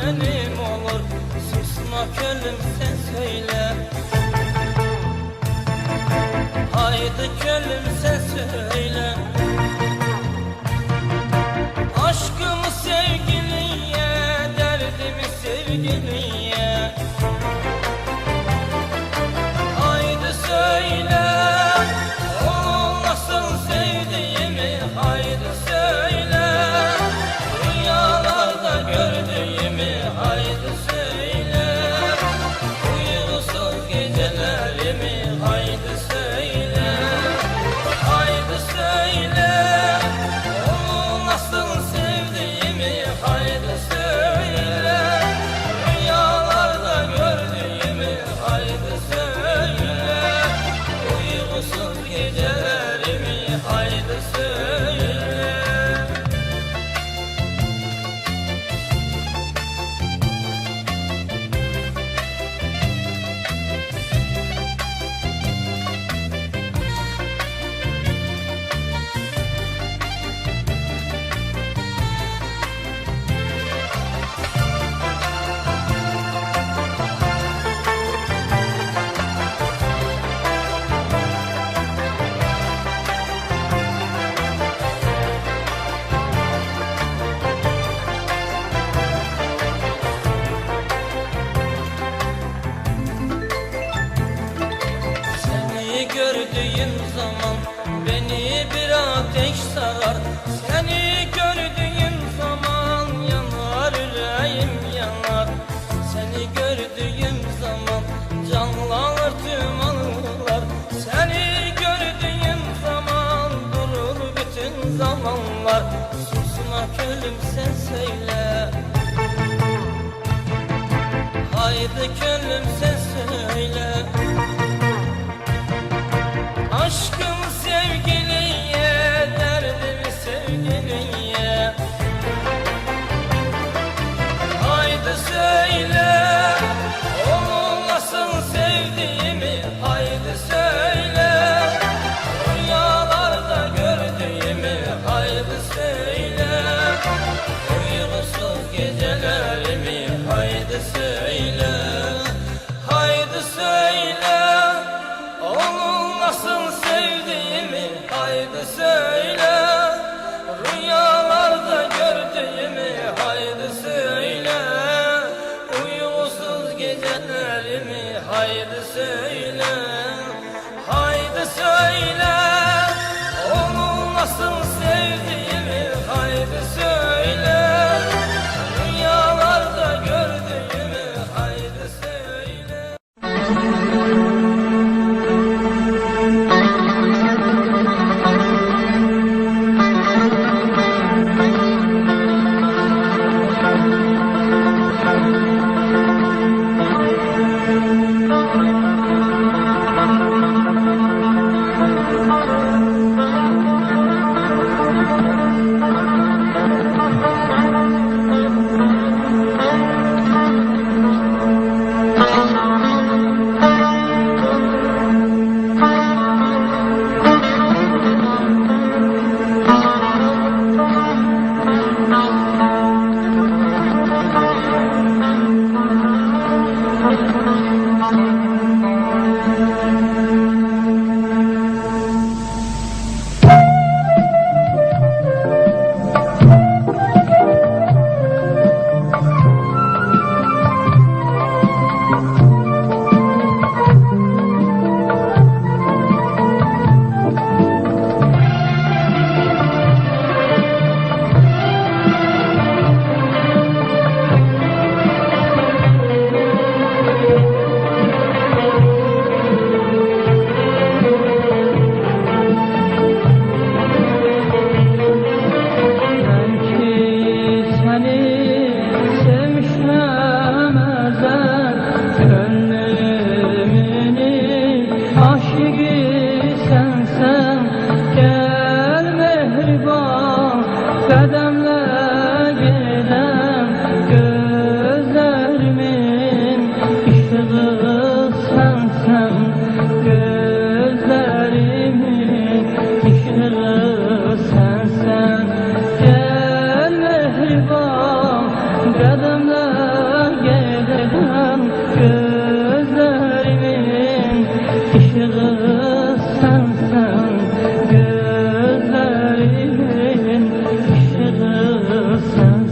benim olur. Susma gönlüm sen söyle. Haydi gönlüm sen söyle. Aşkımı sevgiliye, derdimi sevgiliye. Haydi söyle, o nasıl sevdiğimi. Haydi söyle, rüyalarda gördüğümü. Haydi söyle, uykusuz gecelerimi. Haydi söyle, haydi söyle, onu nasıl sevdiğimi. Haydi söyle, rüyalarda gördüğümü. Haydi söyle, uykusuz gecelerimi. Haydi söyle. Seni gördüğüm zaman beni bir ateş sarar. Seni gördüğüm zaman yanar yüreğim yanar. Seni gördüğüm zaman canlanır tüm anılar. Seni gördüğüm zaman durur bütün zamanlar. Susma gönlüm sen söyle. Haydi gönlüm sen söyle. Aşkımı sevgiliye, derdimi sevgiliye. Haydi söyle, onu nasıl sevdiğimi. Haydi söyle, rüyalarda gördüğümü. Haydi söyle, uykusuz gecelerimi. Haydi söyle, haydi söyle, onu nasıl sevdiğimi. Haydi söyle, rüyalarda gördüğümü. Haydi söyle, uykusuz gecelerimi. Haydi söyle, haydi söyle, onu nasıl sevdiğimi. Haydi söyle, rüyalarda gördüğümü. Haydi söyle. Kadınlar gözlerimin ışığı sensen, gözlerimin ışığı sensen.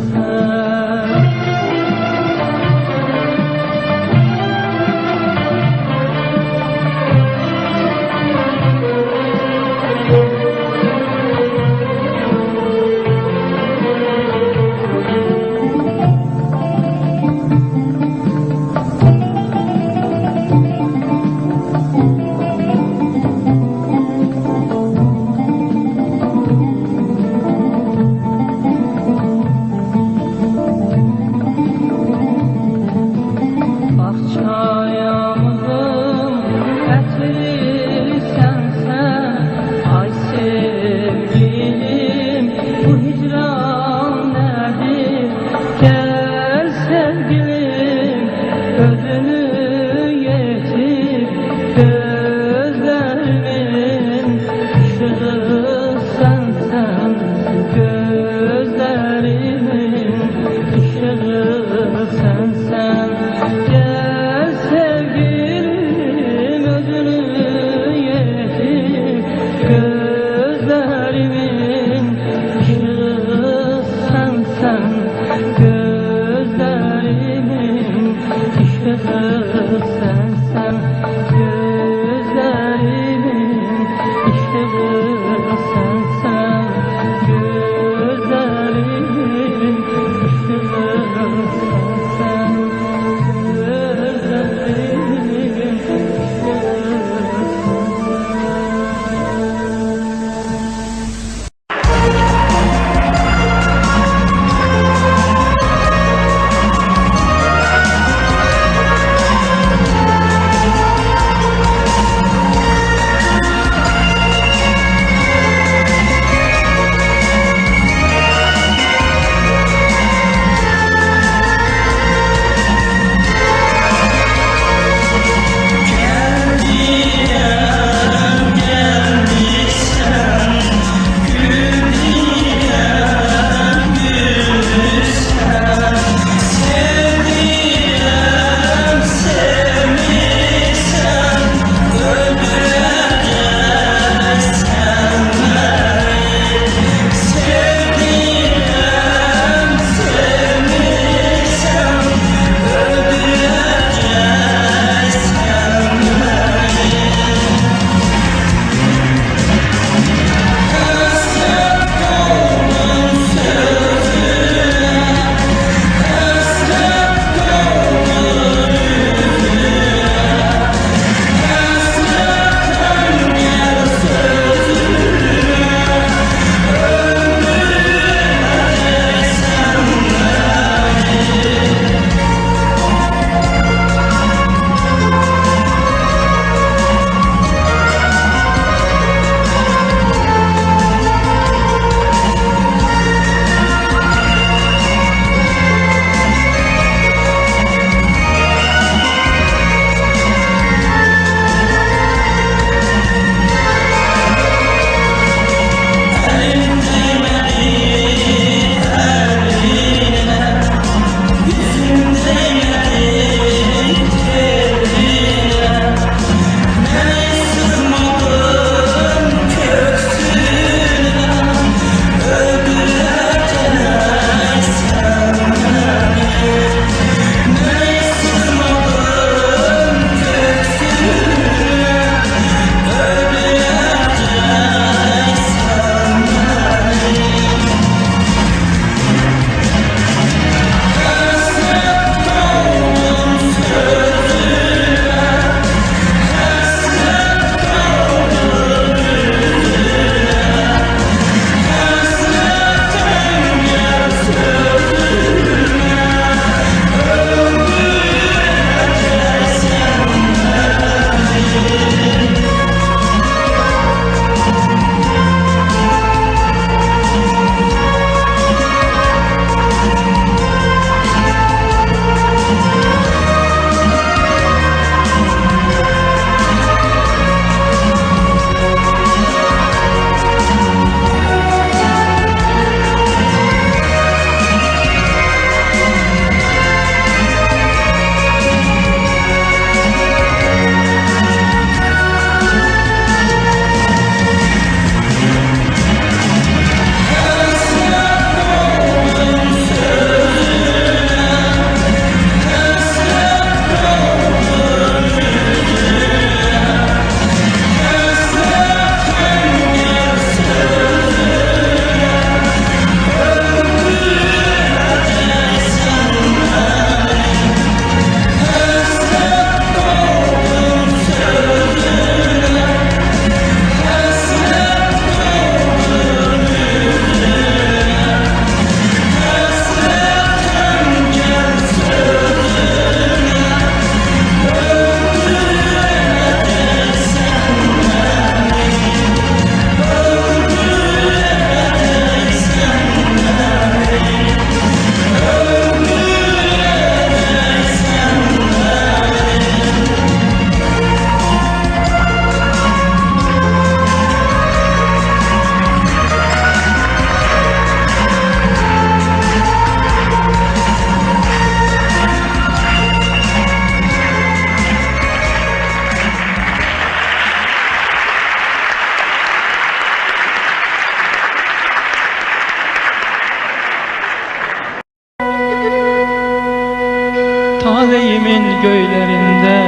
taleyimin göylerinde,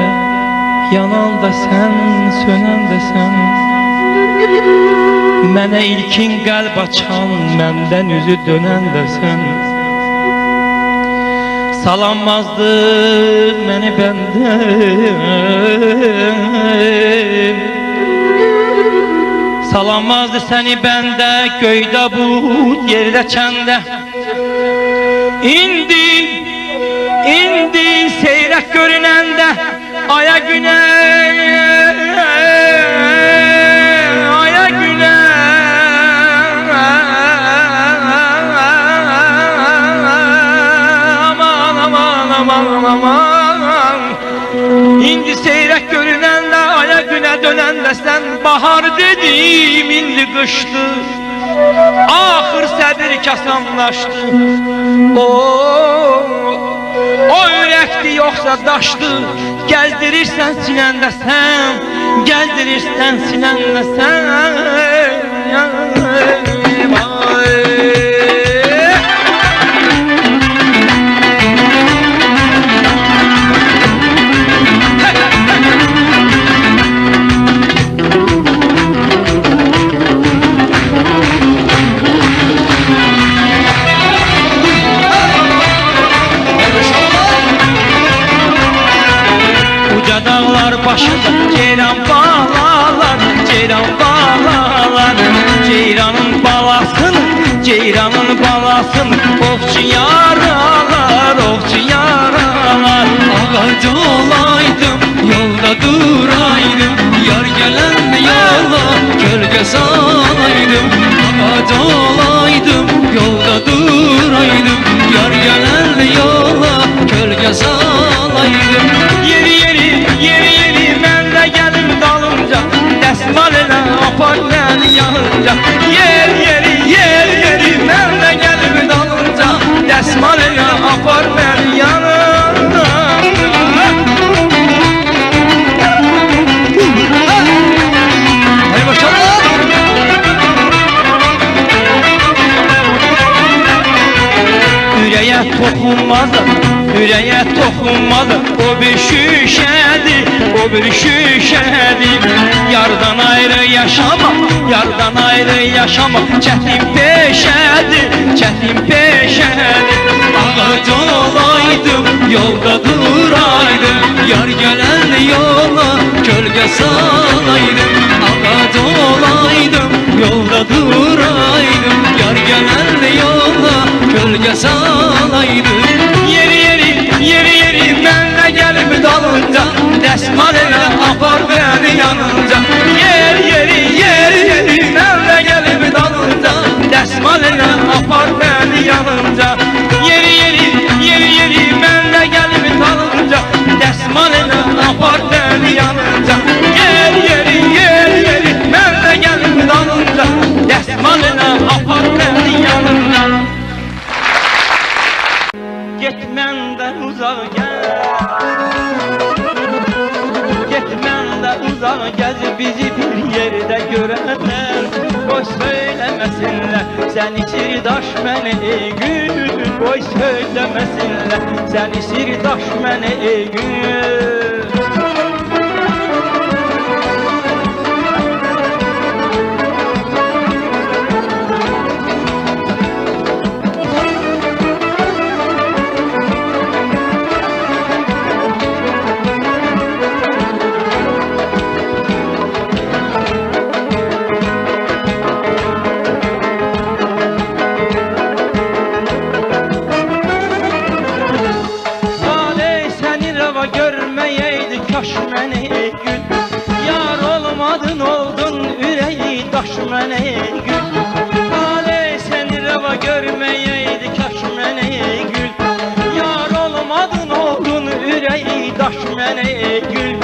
yanan da sen, sönen de sen. Mənə ilkin qəlb açan, məndən üzü dönən də sən. Salanmazdı məni bəndən, salanmazdı səni bəndə, göydə bulut, yerdə kəndə. İndi seyrək görünəndə, aya günə, İndi seyrek görünende, aya güne dönende sen. Bahar dedim indi kıştı, ahır sədir kasanlaştı. O ürəkdi yoxsa daşdı, gəzdirirsən sinəndə sən, gəzdirirsən sinəndə sən. Başında ceyran bağlar, ceyran bağlar. Ceyranın balasını, ceyranın balasını ovçu yaralar, ovçu yaralar. Ağacı olaydım, yolda duraydım, yar gelen yola gölge salaydım. Ağacı olaydım, yolda duraydım, yar gelen yola gölge salaydım. Yeri Desmaline apar beni yanınca, yer yeri ben de gelip dalınca, desmaline apar beni yanınca. Hadi bakalım. Yüreğe toxunmadı, yüreğe toxunmadı. O bir şüşədir, o bir şüşədir. Yardan ayrı yaşamak, yardan ayrı yaşamak çətin peşədir, çətin peşədir. Ağac olaydım, yolda duraydım, yar gelen yola gölge salaydım. Ağac olaydım, yolda duraydım, yar gelen yola gölge salaydım. Yeri ben de gelip dalınca, desmaline apar beni yanınca. Yer yeri ben de gelip dalınca, desmaline apar beni yanınca. Yeri ben de gelip dalınca, desmaline apar beni yanınca. Yer yeri ben de gelip dalınca, desmaline apar beni yanınca. Gitmenden uzağa gel, gitmenden uzağa gel, bizi bir yerde görenler boş söylemesinler. Seni sirdaş məni ey gün, boş söylemesinler. Seni sirdaş məni ey gün. Kaş məni ey gül, yar olmadın oldun üreği daş məni ey gül. Taley seni reva görmeyeydi kaş məni ey gül, yar olmadın oldun üreği daş məni ey gül.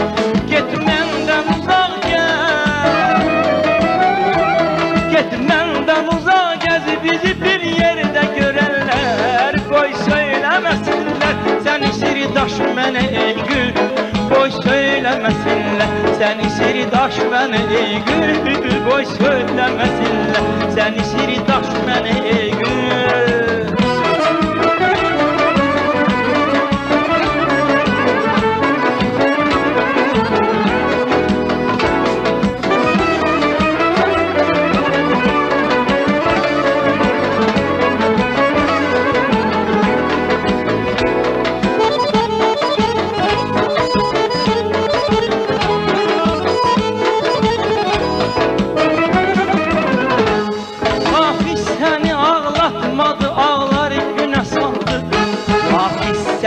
Get məndən uzaq gəz, get məndən uzaq gəz, bizi bir yerdə görənlər qoy söyləməsinlər. Səni sirdaş mənə ey gül, boş söylemesinler. Seni sirdaş beni ey gül, boş söylemesinler. Seni sirdaş beni ey gül.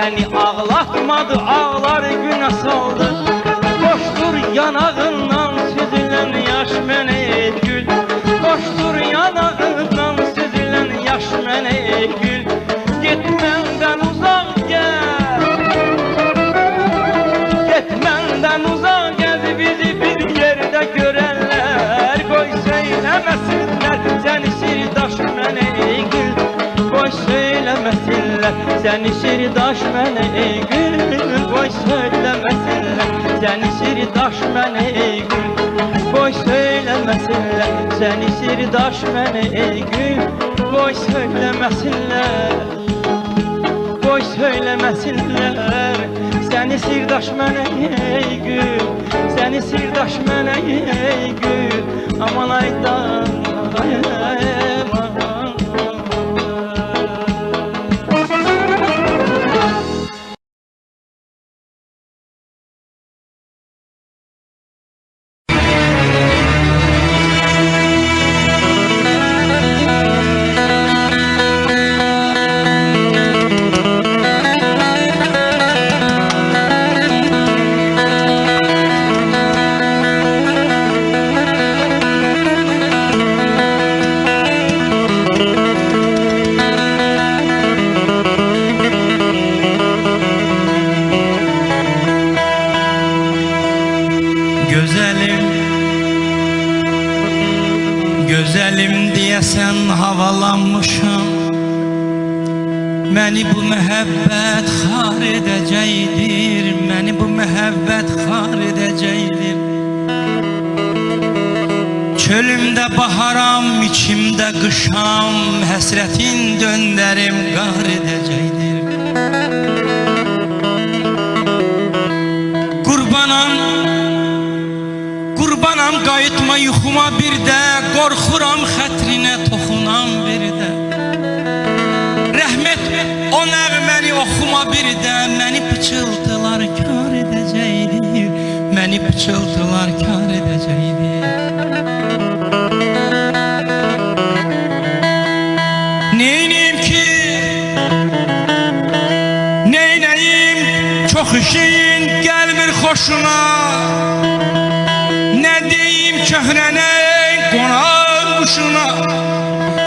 seni ağlatmadı, ağlar güne saldı. Boşdur yanağından süzülen yaş mene gül, boşdur yanağından süzülen yaş mene gül. Gitmenden uzak gel, gitmenden uzak gel, bizi bir yerde görenler. Koy söylemesinler seni sirdaş mene gül, koy söylemesinler seni sirdaş mene gül, koy söylemesinler seni sirdaş mene gül, koy söylemesinler seni sirdaş mene gül, koy söylemesinler, koy söylemesinler seni sirdaş mene gül, seni sirdaş mene gül. Aman aydan Güzelim diyesen havalanmışım, məni bu məhəbbət xar edəcəkdir, məni bu məhəbbət xar edəcəkdir. Çölümdə baharam, içimdə qışam, həsrətin döndərim qar edəcəkdir. Qurbanam qayıtma yuxuma bir də, qorxuram xətrinə toxunam bir də. Rəhmət o nəğməni oxuma bir də, məni pıçıltılar kar edəcəkdir, məni pıçıltılar kar edəcəkdir. Neyniyim ki, neynəyim, çox işin gəlmir xoşuna. Nə deyim köhrənək qonaq quşuna,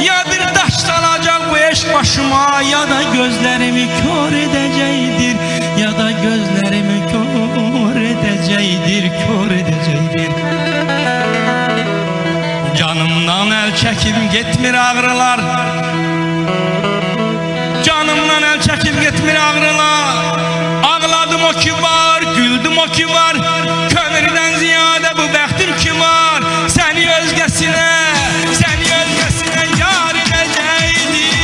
ya bir daş salacaq bu eşq başıma, ya da gözlərimi kör edəcəkdir, ya da gözlərimi kör edəcəkdir, kör edəcəkdir. Canımdan əl çəkib getmir ağrılar, canımdan əl çəkib getmir ağrılar. Ağladım o ki var, güldüm o ki var, kömürdən ziyadə bu bəxtim ki var. Səni özgəsinə, səni özgəsinə yar edəcəkdir.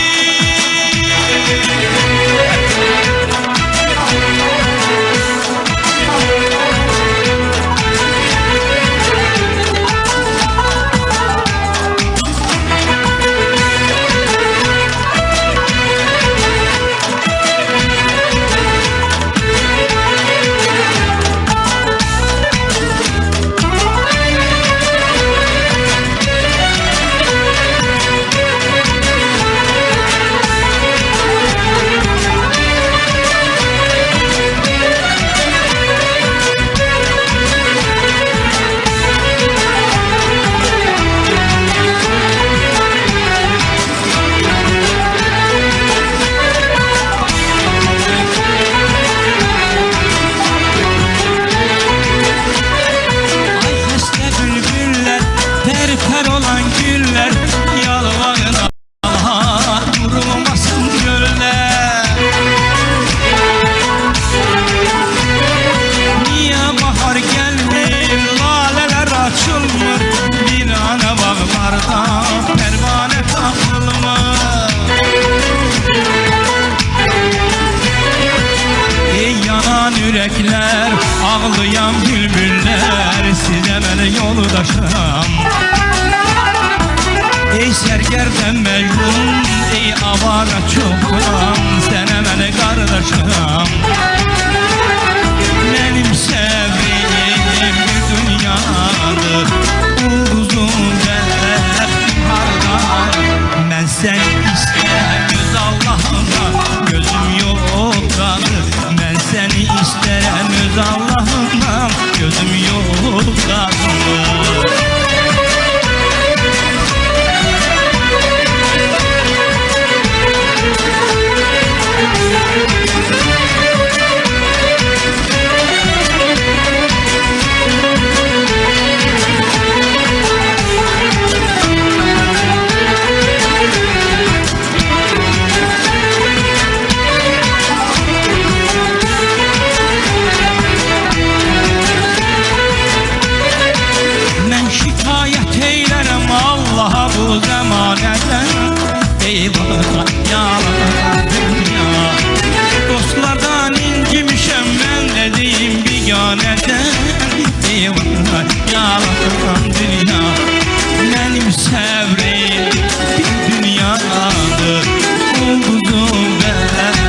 Yürekler, ağlayan bülbüller, size ben yoldaşım. Ey sergerden mecnun, ey avara çoban, sene ben kardeşim. Benim sevdiğim bir dünyadır, uzun derdim harda. Ben seni isterim göz Allah'ına, gözüm yok kalır. isterem öz Allah'ımdan, gözüm yoldadır. Allah'a bu zamanədən eyvah yalan dünya. Dostlardan incimişəm mən nə deyim biganədən, eyvah yalan dünya. Mənim səbrim bir dünyadır, ulduzum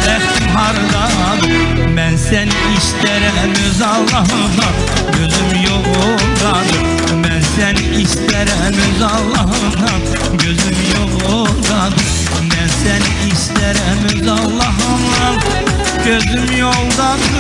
bəxtim hardadır. Mən səni istərəm öz Allah'ımdan, gözüm yoldadır. Mən səni istərəm öz Allah'ımdan, gözüm yoldadır. Mən səni istərəm öz Allah'ımdan, gözüm yoldadır.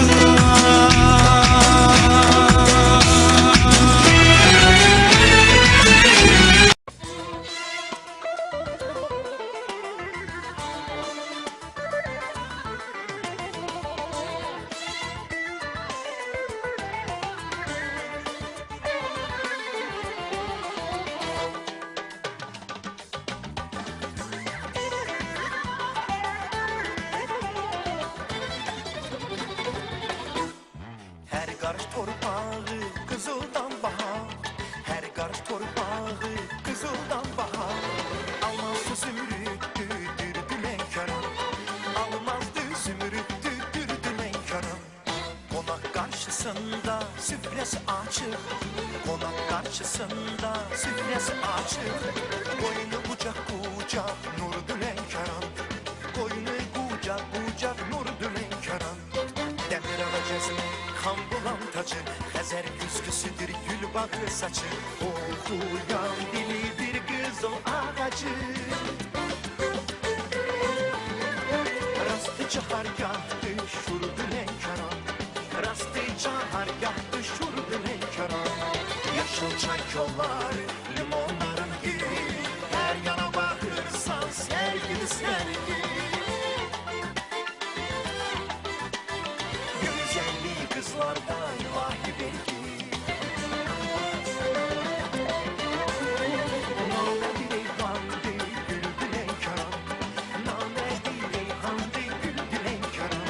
Her karış torpağı kızıldan bahar, her karış torpağı kızıldan bahar. Almazdı zümrüttü dürdülen karan, almazdı zümrüttü dürdülen karan. Konak karşısında süfresi açık, konak karşısında süfresi açık. Koyunu kucak kucak nur dülen karan, koyunu kucak kucak nur dülen karan. Demir alacağız kan bulan tacı, Xəzər güzgüsüdür gül bakır saçı. Oxuyan dili bir kız o ağacı. Rastı çahargahdı şurdu lenkaran, rastı çahargahdı şurdu lenkaran. Yaşıl çay yollar limonların gibi, her yana bakırsan sergili sergi. Güzelliği kızlardan ilahi belki. Namedi reyhandı güldü lenkaran, namedi reyhandı güldü lenkaran.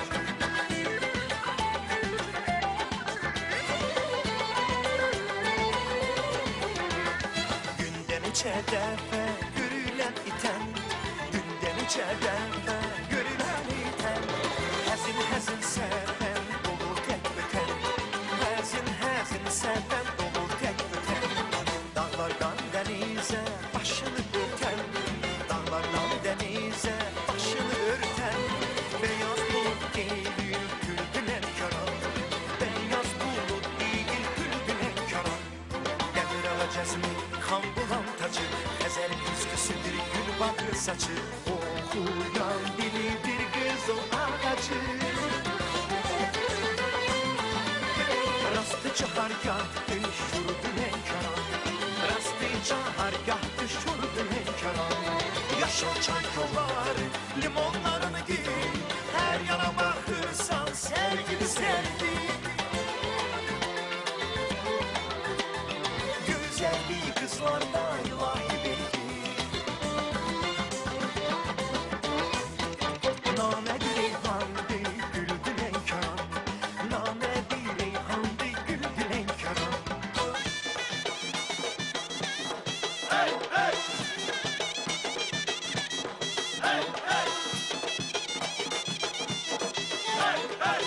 Günden içe defa görülen iten, günden içe defa görülen iten. Həzin həzin səfən dolu tək ötən, həzin həzin səfən dolu tək ötən. Dağlardan dənizə başını örtən, dağlardan dənizə başını örtən. Beyaz bulut deyil güldülər karan, beyaz bulut deyil güldülər karan. Demir alacağızmı kan bulan tacı, Xəzər güzgüsüdür gül bakır saçı. Oxuyan dili bir kız o ağacı. Rastı çahargahdı şurdu lenkaran, rastı çahargahdı şurdu lenkaran. Yaşıl çay yolları limonlarını giy, her yana bakırsan sergili sergi. Güzelliği kızlarda ilahi belki. Namedi reyhandı güldü lenkaran, namedi reyhandı güldü lenkaran. Hey hey! Hey hey! Hey hey!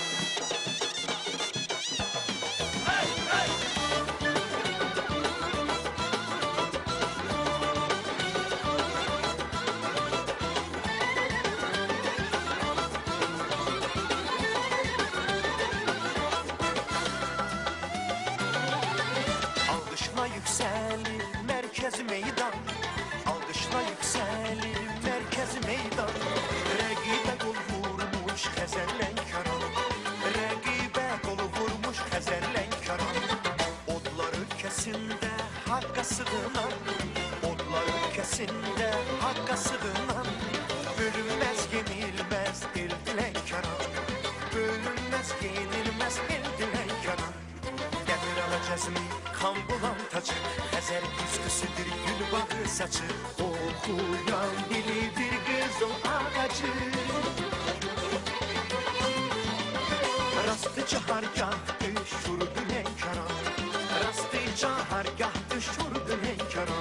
hakka sığınan Odlar ülkesinde hakka sığınan Bölünmez yenilmez el dilekara Bölünmez yenilmez el dilekara Getir alacağızım kan bulan tacı Ezer üstüsüdür gül bağı saçı Okuyan dilidir kız o ağacı Rastı çahargah düşürdü enkara Rastı çahargah düşürdü enkara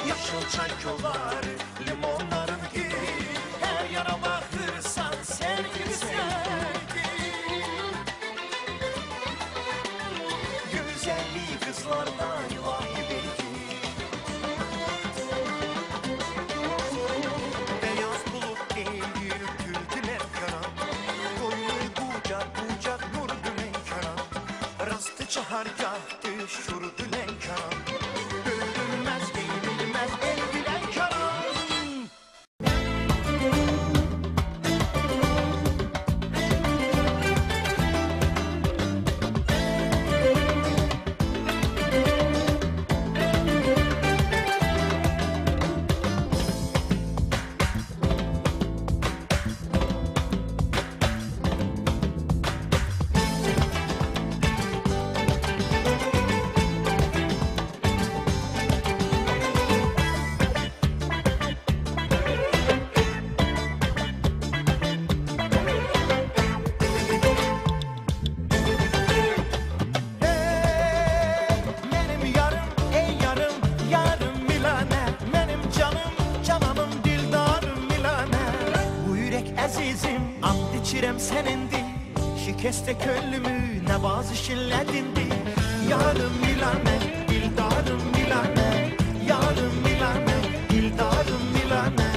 Yaşıl çay yolları limonların giri Her yara bakırsan sevgili sevgi Güzelliği kızlardan ilahi bilgi Beyaz bulut değil güldüler kara Koyunu kucak kucak vurdular kara Rastı çahargah düşürdüler kara Bölünmez yenilmez el bilen kara Benim yarım, ey yarım, yarım Milane Benim canım, cananım, dildarım Milane Bu yürek azizim, and içirem senindi Şikeste köllümü, ne bazı şilledindi Yarım Milane, dildarım Milane Yarım Milane, dildarım Milane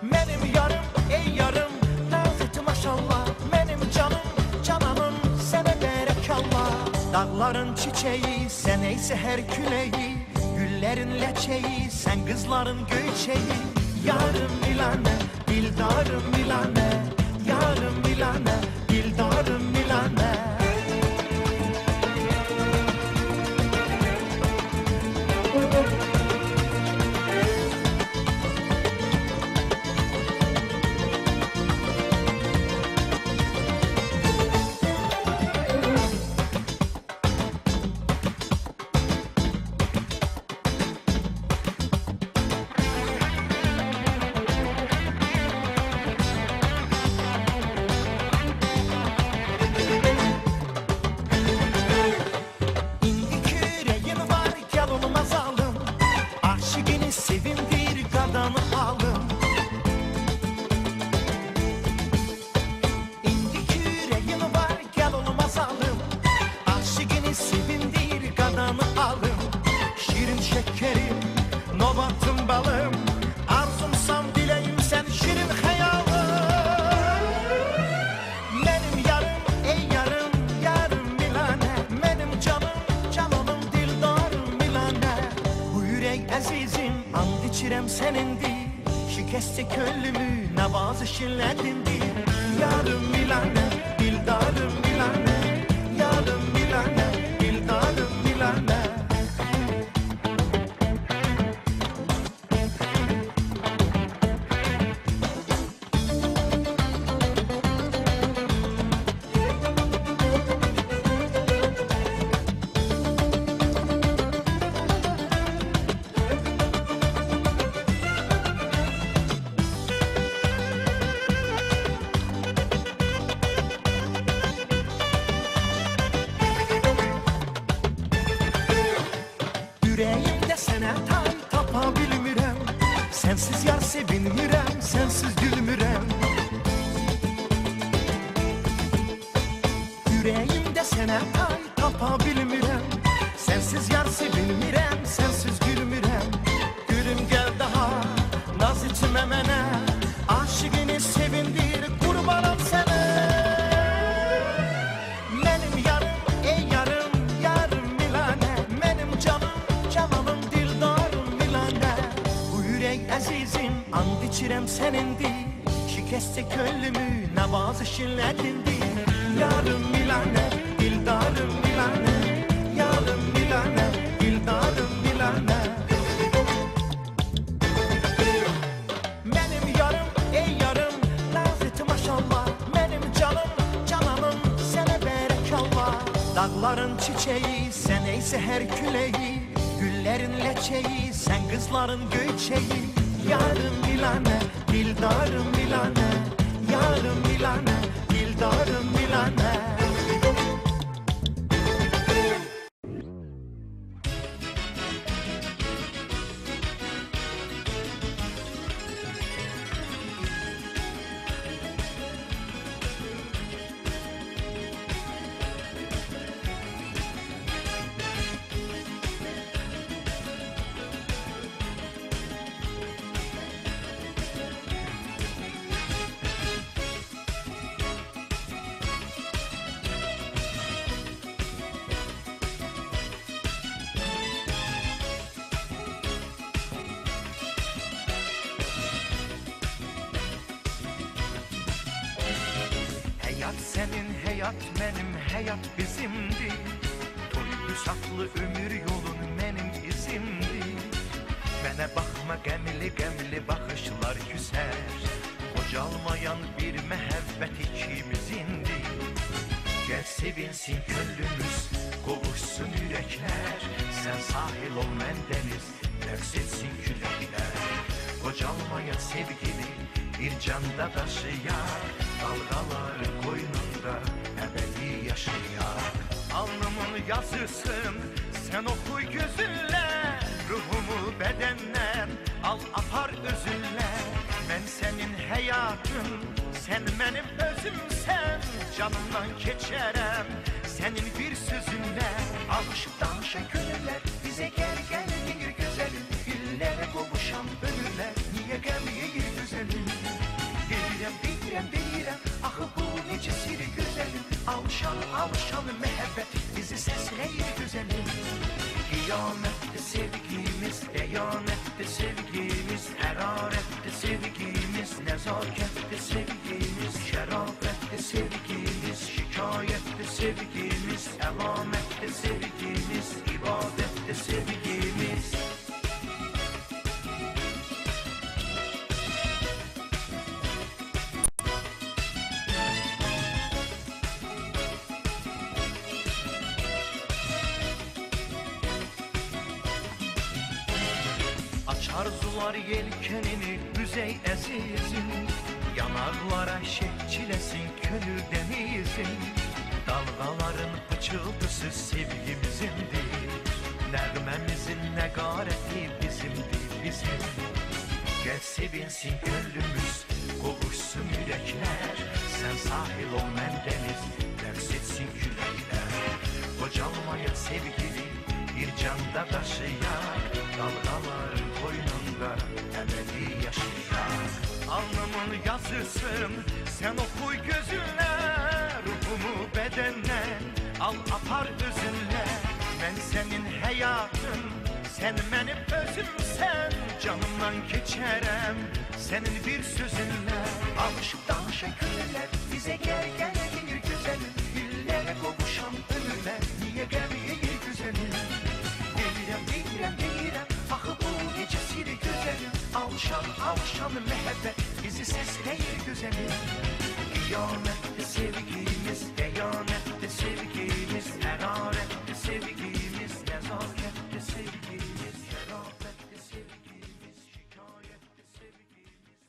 Benim yarım, ey yarım, nazeti maşallah Benim canım, cananım, sene berekallah Dağların çiçeği, sen ey seher küleği Güllerin leçeği, sen kızların göçeği Yarım Milane, dildarım Milane Yarım Milane, dildarım Milane İndi küreğin var gel olmaz alım Aşıkını sevindir kadını alım İndi küreğin var gel olmaz alım Aşıkını sevindir kadını alım Şirin şekerim, nobatım balım Arzumsam dileğim sen şirin hayalım Benim yarım, ey yarım, yarım Milane Benim canım, cananım, dildarım Milane Bu yürek azizim, and içirem senindi Şikeste köllümü, ne bazı şilledindi Yarım Milane, dildarım Milane Yarım Milane, dildarım Milane Yüreğimde sene tay tapa bilmirem Sensiz yar sevinmirem, sensiz gülmürem Yüreğimde sene tay tapa bilmirem Sensiz yar sevinmirem, sensiz gülmürem Gülüm gel daha, naz içime mene Aşıkını sevindir, kurbanım sana Benim yarım, ey yarım, yarım Milane Benim canım, cananım, dildarım Milane Bu yürek azizim, and içirem senindi Şikeste köllümü, ne bazı şilledindi Yarım Milane, dildarım Milane yarım bilane, dildarım bilane. Benim yarım, ey yarım, naz et maşallah. Benim canım, cananım, sene berek Allah. Dağların çiçeği, sen ey seher küleği. Güllerin leçeği, sen kızların göçeği. Yarım bilane, dildarım bilane. Yarım bilane, dildarım bilane. Hayat senin, hayat benim, hayat bizimdi. Toylu saklı ömür yolun benim izimdi. Bana bakma gemli gemli bakışlar küser. Kocalmayan bir mehabbet ikimizindi. Gel sevinsin gönlümüz, kovuşsun yürekler. Sen sahil ol ben deniz, ders etsin kürekler. Kocalmayan sevgili bir canda taşıyar. Dalgaları koynunda ebedi yaşayar. Alnımın yazısın sen oku gözünle. Ruhumu bedenden al apar özünle. Ben senin hayatın, sen benim özümsen. Canımdan geçerem senin bir sözünle. Alışıp danışa gönüller bize gel gel bir güzelim. Dillere kovuşan ömürler niye gelmeyeyim güzelim. Delirem delirem delirem ahı bu necesiri güzelim. Alışan alışan mehabbet bizi sesleyir güzelim. Kıyamette sevgimiz, deyanette sevgimiz, hararette sevgimiz, nezakette sevgimiz, şerafette sevgimiz, şikayette sevgimiz, elamette sevgimiz, ibadette sevgimiz. Arzular yelkenini yüzey ezizin. Yanaklara çilesin könül denizin. Dalgaların pıçıltısı sevgimizindir. Nermemizin negareti bizimdir bizim. Gel sevinsin gönlümüz, kovuşsun yürekler. Sen sahil ol ben deniz, ders etsin kürekler. Kocalmayan sevgili bir canda taşıyar. Dalgaların koynunda ebedi yaşayar. Alnımın yazısın sen oku gözünle. Ruhumu bedenden al apar özünle. Ben senin hayatın, sen benim özümsen. Canımdan geçerem senin bir sözünle. Alışıp danışa gönüller bize gel gel bir güzelim. Dillere kovuşan ömürler niye gelmeyeyim güzelim. Delirem delirem delirem ahı bu gecesiri güzelim. Alışan alışan mehabbet bizi sesleyir güzelim. Kıyamette sevgimiz, deyanette sevgimiz, hararette sevgimiz, nezakette sevgimiz, şerafette sevgimiz, şikayette sevgimiz,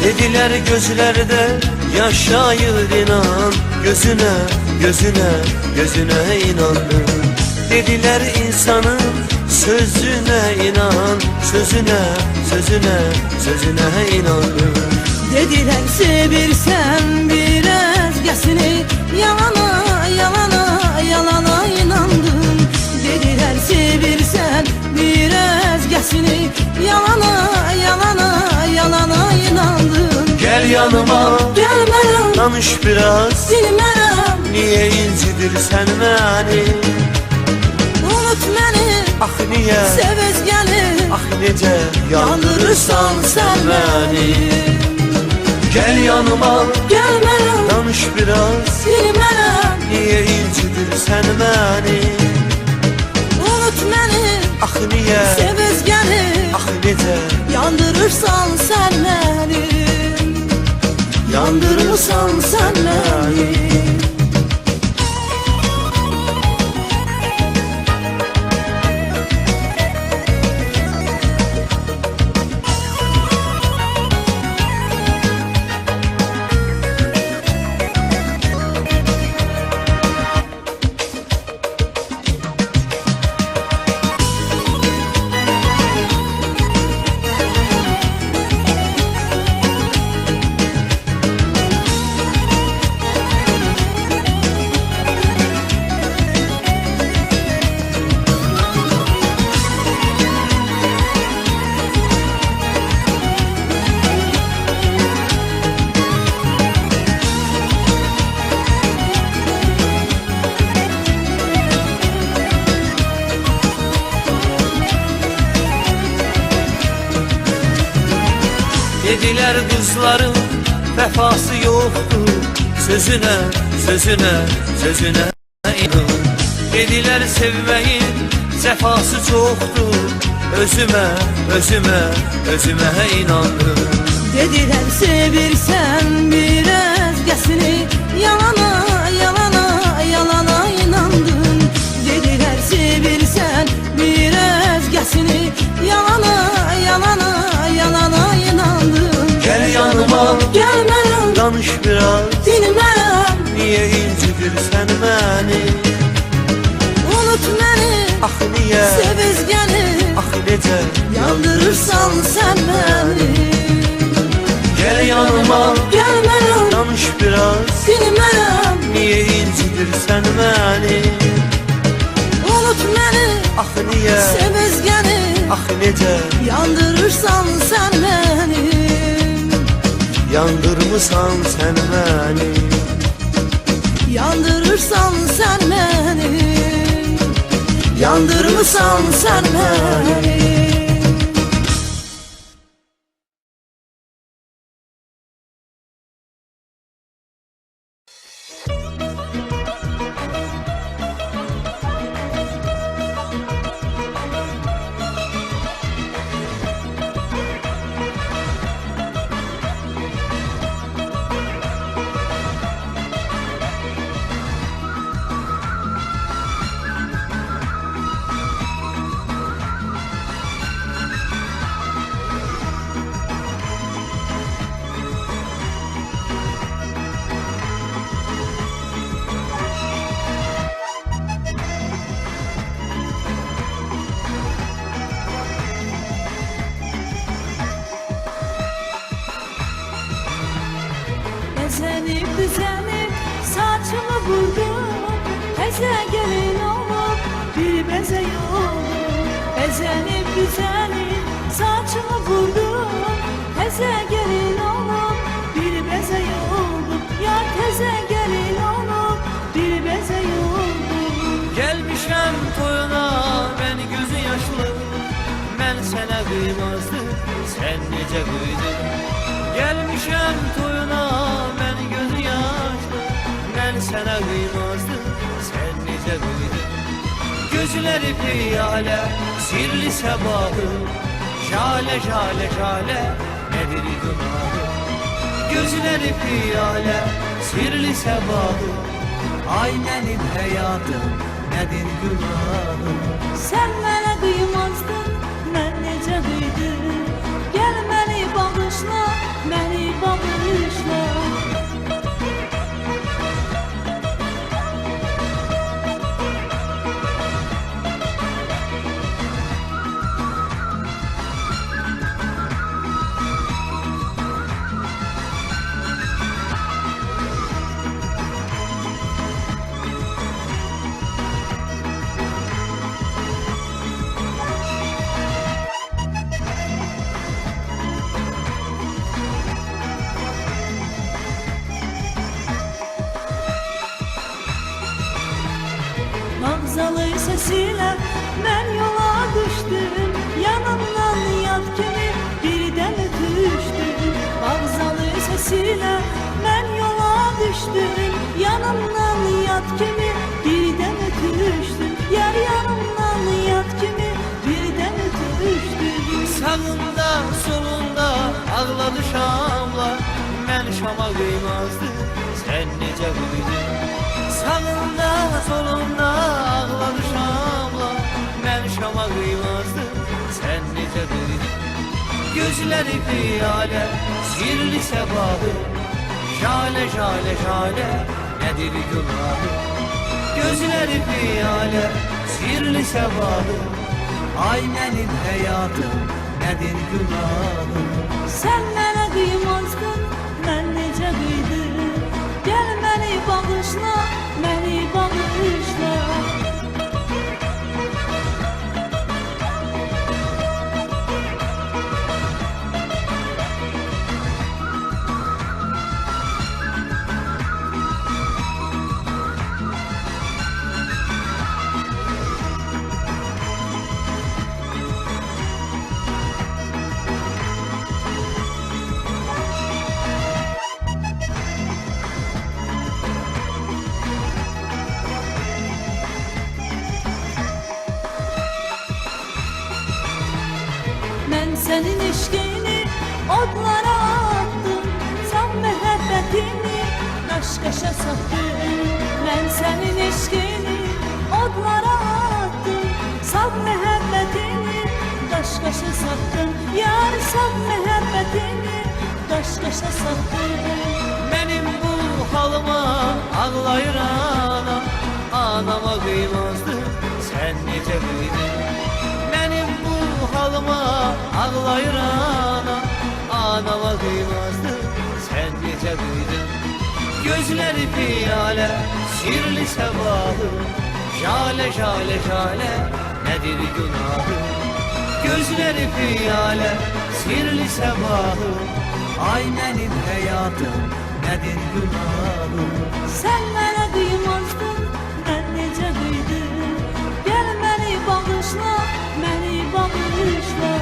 Dediler gözlerde yaşayır inan. Gözüne, gözüne, gözüne inandım. Dediler insanın sözüne inan. Sözüne, sözüne, sözüne inandım. Dediler sevirsen bir özgesini. Yalana, yalana, yalana inandım. Dediler sevirsen bir özgesini. Yalana, yalana, yalana inandım. Gel yanıma, Gelmem, danış biraz. bilmem, Niye incidirsen beni? unut beni. Ah niye, Sev özgeni, ah nece yandırırsan sen beni. Gel yanıma, gelmem, danış biraz. bilmem, Niye incidirsen beni? unut beni. Ah niye, Sev özgeni, ah nece yandırırsan sen beni. Yandırırsan sen beni. Dediler kızların vefası yoktur. Sözüne, sözüne, sözüne inan. Dediler sevmeyin sefası çoktur. Özüme, özüme, özüme inandım. Dediler sevirsen bir özgesini. Yalana, yalana, yalana inandım. Dediler sevirsen bir özgesini. Yalana, yalana, yalana inandım. Gel yanıma, Gelmem, danış biraz. bilmem, Niye incidirsen beni? unut beni. Ah niye, Sev özgeni, ah nece yandırırsan sen beni. Gel yanıma, Gelmem, danış biraz. bilmem, Niye incidirsen beni? unut beni. Ah niye, Sev özgeni, ah nece yandırırsan sen beni. yandırmışsan sen beni. Yandırırsan sen beni. Yandırırsan sen beni. Bezenip düzenip saçımı vurdum. Teze gelin olup bir beze yoldum. Bezenip düzenip saçımı vurdum. Teze gelin olup bir beze yoldum. Yar teze gelin olup bir beze yoldum. Gelmişem toyuna ben gözü yaşlı. Ben sana kıymazdım, sen nece kıydın. Gelmişem toyuna ben gözü yaşlı. Ben sana kıymazdım, sen nece kıydın. Gözleri piyale, sirli sabahı. Jale jale jale, nedir günahı. Gözleri piyale, sirli sabahı. Ay benim hayatım, nedir günahım. Sen mənə qıymazdın, mən necə qıydım. Gəl məni bağışla, məni vəsilə mən yola düşdüm. Yanımdan yad kimi birdən ötüşdüm. Yar yanımdan yad kimi birdən ötüşdüm. Sağında solunda ağladı şamlar, mən şama qıymazdım, sən necə qıydın? Sağında solunda ağladı şamlar, mən şama qıymazdım, sən necə qıydın? Gözləri piyalə, sirli səbahı, jale jale jale, nədir günahı? Gözləri piyalə, sirli səbahı, ay mənim həyatım, nədir günahım? Sən mənə qıymazdın, mən necə qıydım? Gəl məni bağışla, məni bağışla. Mən sənin eşqini odlara attım, sən məhəbbətini daş-qaşa satdım. Mən sənin eşqini odlara attım, sən məhəbbətini daş-qaşa satdım. Yar sən məhəbbətini daş-qaşa satdım. Mənim bu halıma ağlayır anam, anama qıymazdım, sən necə qıydın? Mənim bu halıma ağlayır anam, anama qıymazdım, sən necə qıydın? Gözləri piyalə, sirli səbahı, jale jale jale, nədir günahı? Gözləri piyalə, sirli səbahı, ay mənim həyatım, nədir günahı? Sən mənə qıymazdın, mən necə qıydım? Gəl məni bağışla, məni bağışla.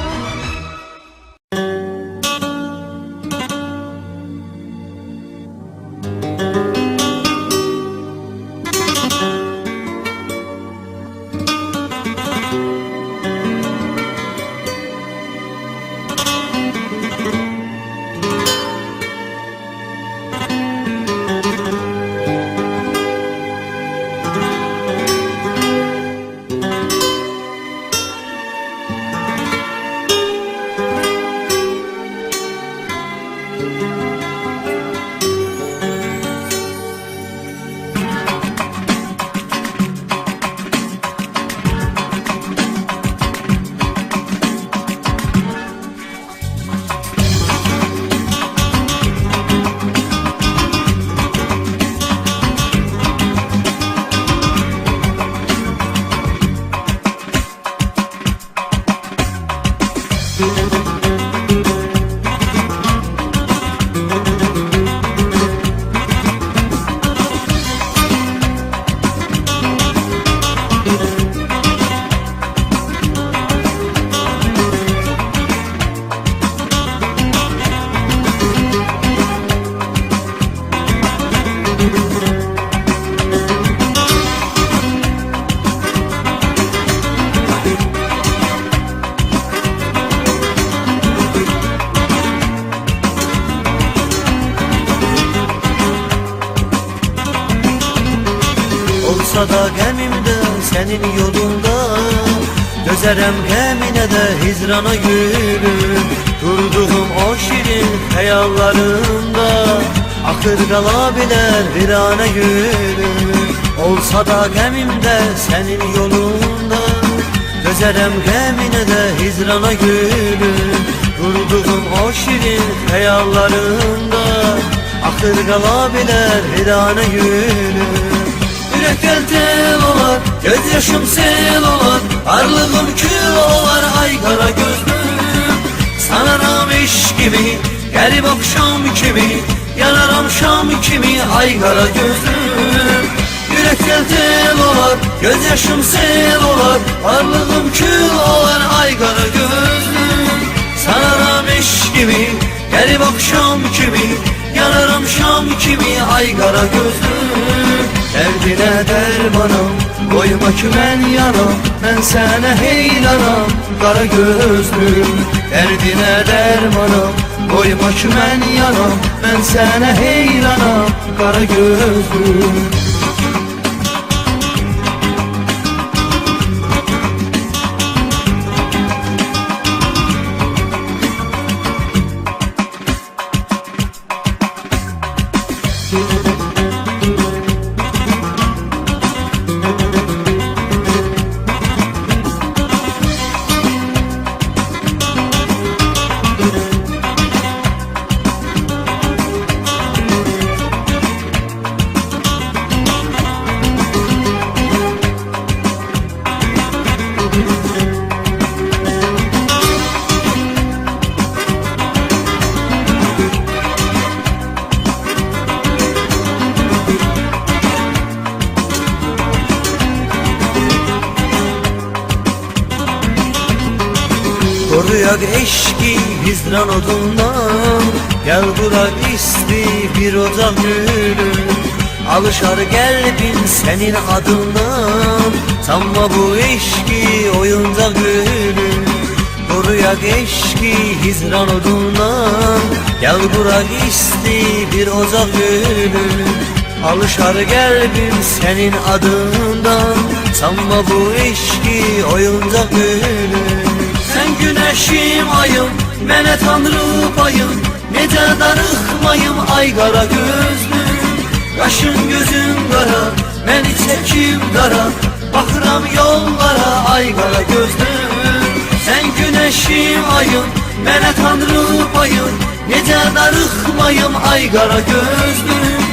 Olsa da qəmimdə sənin yolunda, dözərəm qəminə də hicrana gülüm. Durduğum o şirin xəyallarımda, axır qala bilər virana gülüm. Olsa da qəmimdə sənin yolunda, dözərəm qəminə də hicrana gülüm. Durduğum o şirin xəyallarımda, axır qala bilər virana gülüm. Ürəklər tel olar, göz yaşım sel olar, varlığım kül olar, ay qara gözlüm. Sanaram eşq kimi, qərib axşam kimi, yanaram şam kimi, ay qara gözlüm. Ürəklər tel olar, göz yaşım sel olar, varlığım kül olar, ay qara gözlüm. Sanaram eşq kimi, qərib axşam kimi, Yanıram şam kimi ay qara gözlüm Dərdinə dərmanam Qoyma ki mən yanam Mən sənə heyranam Qara gözlüm Dərdinə dərmanam Qoyma ki mən yanam Mən sənə heyranam Qara gözlüm Koruyak eşki hizran odundan Gel bırak isti bir ocak gülüm Alışar gelbin senin adından Sanma bu eşki oyuncak gülüm Koruyak eşki hizran odundan Gel bırak isti bir ocak gülüm Alışar gelbim senin adından Sanma bu eşki oyuncak gülüm Sen güneşim ayım, mənə tanrı payım Necə darıxmayım ay qara gözlüm Qaşın gözün qara, məni çəkim dara Baxıram yollara ay qara gözlüm Sen güneşim ayım, mənə tanrı payım Necə darıxmayım ay qara gözlüm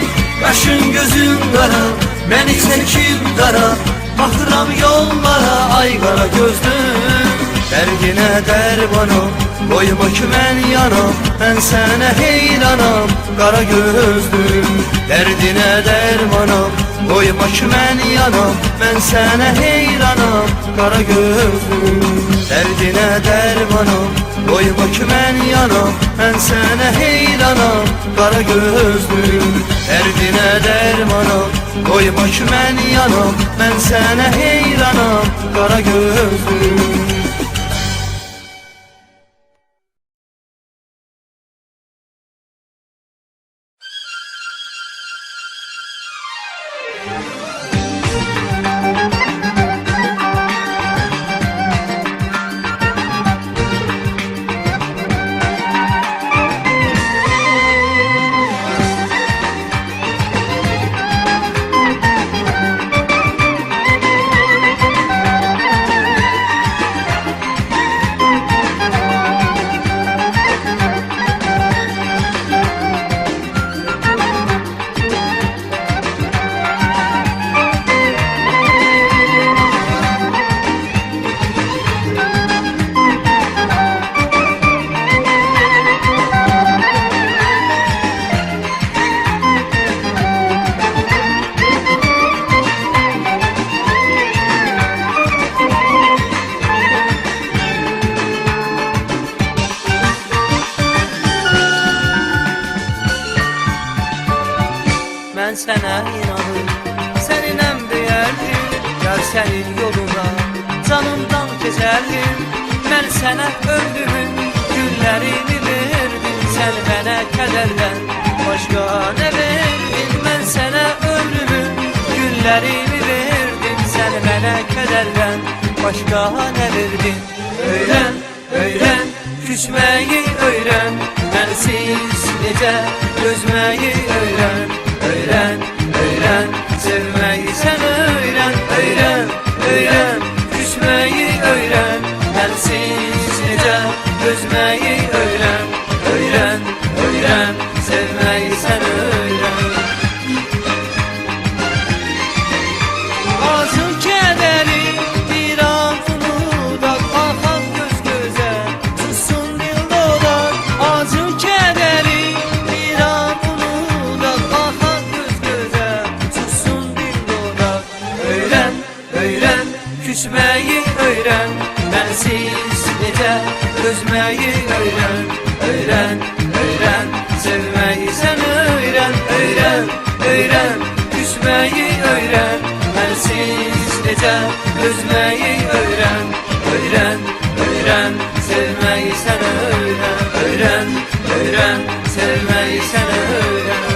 Qaşın gözün qara, məni çəkim dara Baxıram yollara ay qara gözlüm Dərdinə dərmanam Qoyma ki mən yanam Mən sənə heyranam Qara gözlüm Dərdinə dərmanam Qoyma ki mən yanam Mən sənə heyranam Qara gözlüm Dərdinə dərmanam Qoyma ki mən yanam Mən sənə heyranam Qara gözlüm Dərdinə dərmanam Qoyma ki mən yanam Mən sənə heyranam Qara gözlüm Mən sənə inanır, səninəm deyərdim Gəl sənin yoluna, canımdan keçərdim Mən sənə ömrümün günlərimi verdim Sən mənə kədərdən başqa nə verdin Mən sənə ömrümün günlərimi verdim Sən mənə kədərdən başqa nə verdin Öyrən, öyrən, küsməyi öyrən Mənsiz necə dözməyi öyrən Öyrən, öyrən, sevməyi sən öyrən Öyrən, öyrən, küsməyi öyrən Mənsiz necə dözməyi öyrən Öyrən, öyrən, sevməyi sən öyrən Acı kədəri bir an unudaq Baxaq göz gözə, sussun dil dodaq Acı kədəri bir an unudaq Baxaq göz gözə, sussun dil dodaq Öyrən, öyrən, küsməyi öyrən Mənsiz necə dözməyi öyrən Öyrən, öyrən, sevməyi sən öyrən öğren, öğren Küsmeyi öğren Bensiz necə özmeyi öğren Öğren, öğren sevmeyi sen öğren Öğren, öğren sevmeyi sen öğren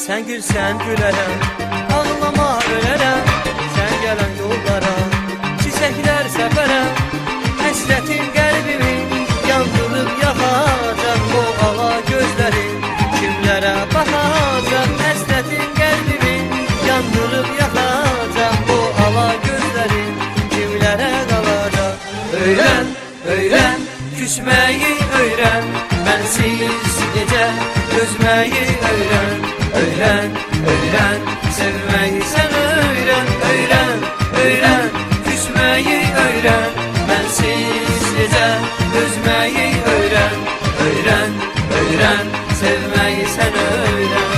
Sen gülsen gülerem, ağlama ölerem Sen gelen yollara, çiçekler seferem Hasretin kalbimi yandırıp yakacak O ala gözlerin kimlere bakacak Hasretin kalbimi yandırıp yakacak O ala gözlerin kimlere kalacak Öğren, öğren, küsmeyi öğren Bensiz gece gözmeyi öğren Öğren, öğren, sevmeyi sen öğren Öğren, öğren, küsmeyi öğren Bensiz gece özmeyi öğren Öğren, öğren, sevmeyi sen öğren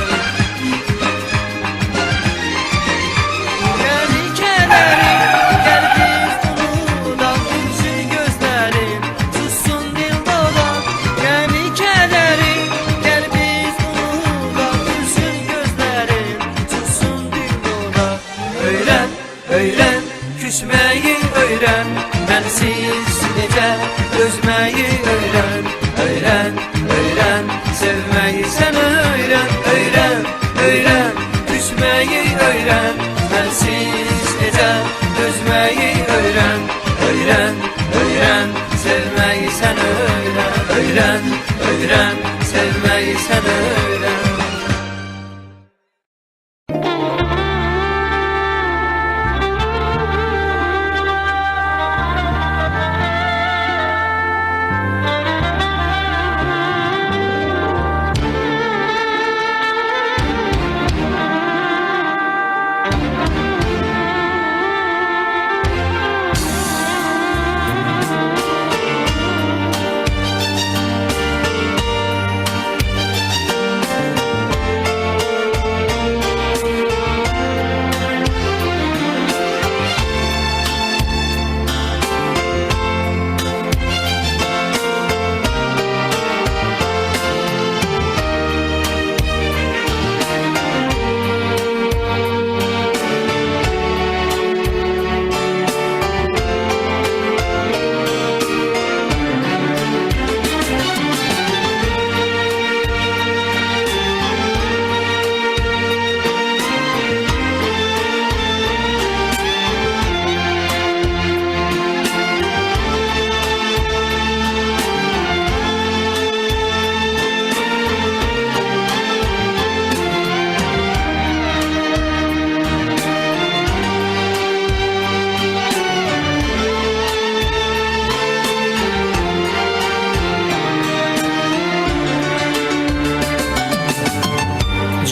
Gel kederim, gel biz unudan Gülsün gözlerim, sussun dil dolan Gel kederim, gel biz unudan Gülsün gözlerim, sussun dil dolan Öğren, öğren, küsmeyi öğren Bensiz necə özmeyi öğren Öğren, öğren, sevmeyi sen öğren Öğren, öğren, küsmeyi öğren Bensiz necə özmeyi öğren Öğren, öğren, sevmeyi sen öğren Öğren, öğren, sevmeyi sen öğren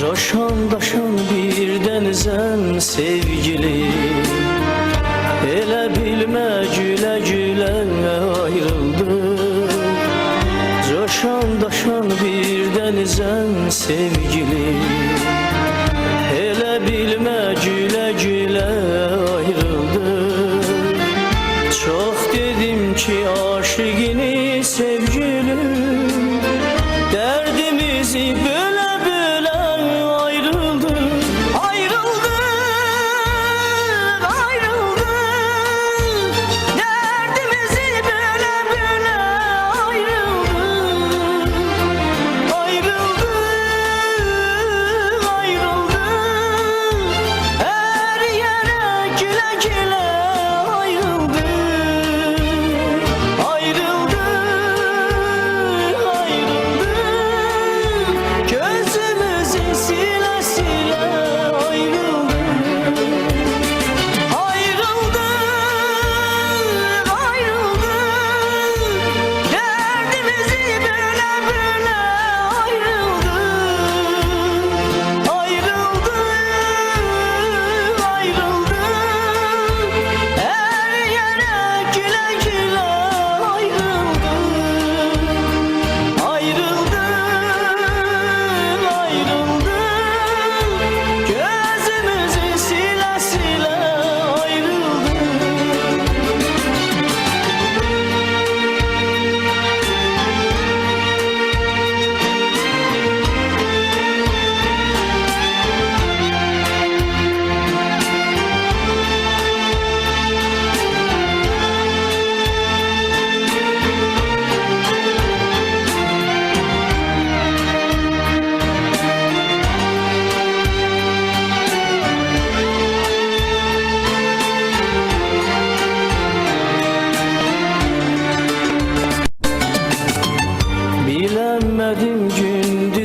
Coşan daşan bir denizem sevgili Elə bilmə gülə gülə ayrıldık Coşan daşan bir denizem sevgili Elə bilmə gülə gülə ayrıldık Çox dedim ki aşıqini sevgilim Dərdimizi bölə bölə ayrıldık Ayrıldık, ayrıldık Dərdimizi bölə bölə ayrıldık Ayrıldık,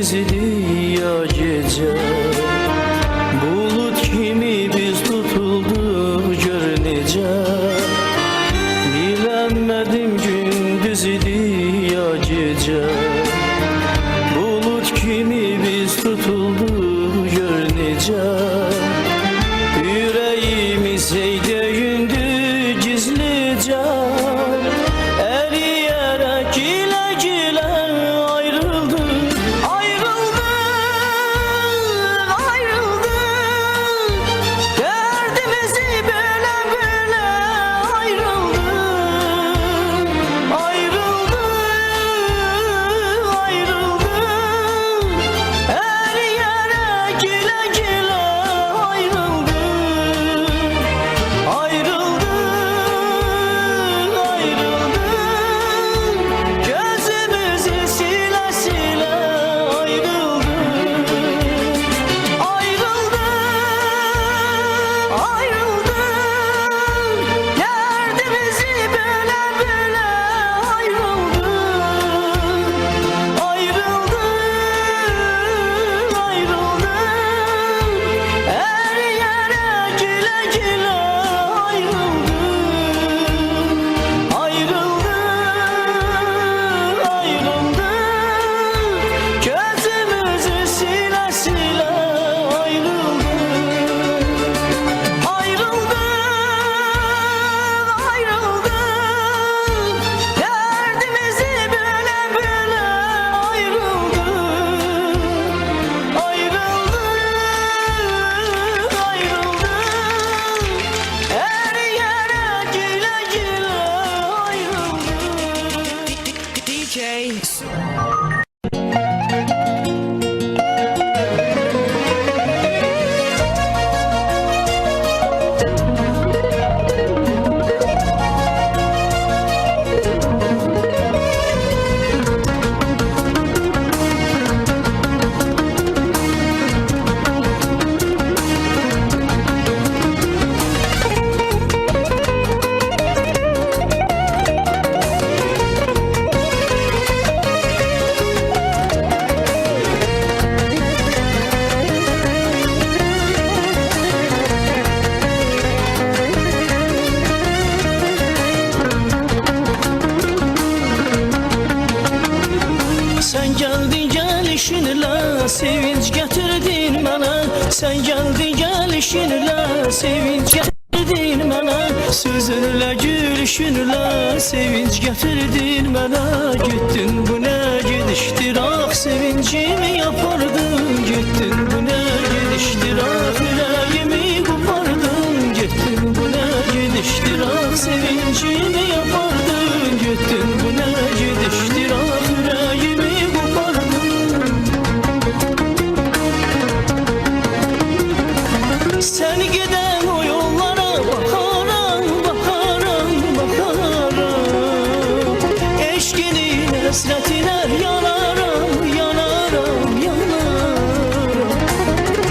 gündüz idi ya gece. Bulut kimi biz tutulduk gör necə. Biləmədim gündüz idi ya gece. Bulut kimi biz tutulduk gör necə. Yüreğimiz eydəyündü gizlicə. Eriyerek güle güle ayrıldı. Ayrıldı, ayrıldı. Derdimizi böyle böyle ayrıldı. Ayrıldı, ayrıldı. Eriyerek güle güle ayrıldı. Ayrıldı, ayrıldı. Gözümüzü sile sile ayrıldı. Ayrıldı, ayrıldı. Derdimizi böyle böyle ayrıldı. Ayrıldı, ayrıldı. Her yere güle güle ayrıldı. Ayrıldı, ayrıldı. Gözümüzü sile sile ayrıldı. Ayrıldı, ayrıldı. Derdimizi böyle böyle ayrıldı. Ayrıldı, ayrıldı. Her yere güle güle ayrıldı. DJ Sen geldin gelişinle sevinç getirdin bana. Sen geldin gelişinle sevinç getirdin bana. Sözünle gülüşünle sevinç getirdin bana. Gittin bu ne gidiştir ah sevincimi yapardın. Gittin bu ne gidiştir ah yüreğimi kopardın. Gittin bu ne gidiştir ah sevincimi yapardın. Gittin bu ne gidiştir ah yüreğimi sen giden o yollara bakaram, bakaram, bakaram. Eşkinin hasretine yanarım, yanarım, yanarım.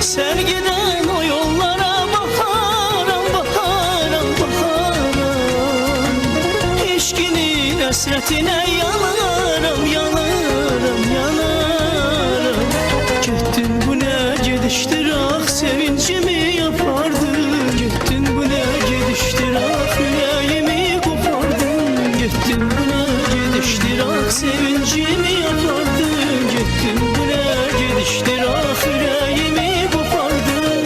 Sen giden o yollara bakaram, bakaram, bakaram. Eşkinin hasretine yanarım, yanarım, yanarım. Gittin bu ne gidiştir ah sevincimi yapardın. Gittin bu ne gidiştir ah yüreğimi kopardın. Gittin bu ne gidiştir ah sevincimi yapardın. Gittin bu ne gidiştir ah yüreğimi kopardın.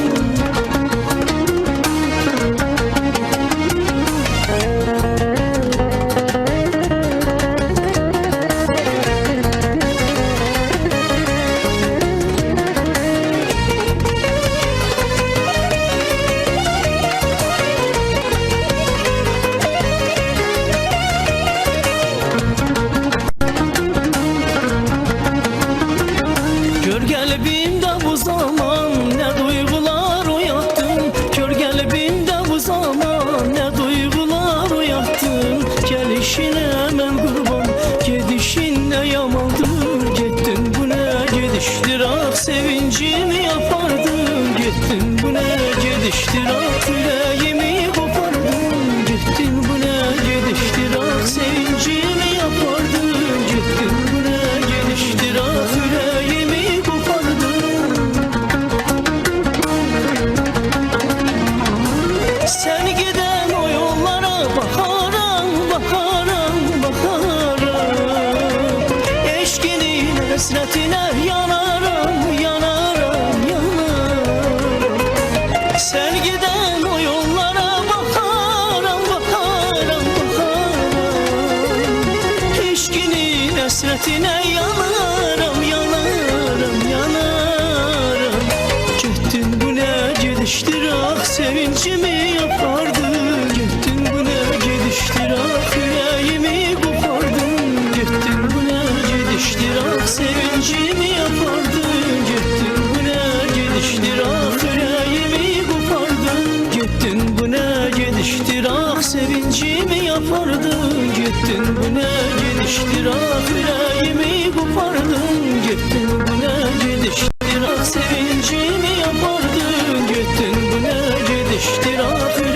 Gör kalbimde bu zaman ne duygular uyattın. Gör kalbimde bu zaman ne duygular uyattın. Gelişine hemen kurban gidişinle yamandır. Gittin bu ne gidiştir ah sevincimi yapardın. Gittin bu ne gidiştir ah yüreğimi kopardın. Gittin bu ne gidiştir ah sevincimi yapardın. Gittin bu ne gidiştir ah yüreğimi sevincimi yapardın. Gittin bu ne gidiştir ah, yüreğimi kopardın. Gittin bu ne gidiştir ah, sevincimi yapardın. Gittin bu ne gidiştir ah, yüreğimi kopardın. Gittin bu ne gidiştir ah, sevincimi yapardın. Gittin bu ne gidiştir ah, yüreğimi kopardın. Gittin bu ne gidiştir ah, sevincimi yapardın. Gittin bu ne gidiştir ah,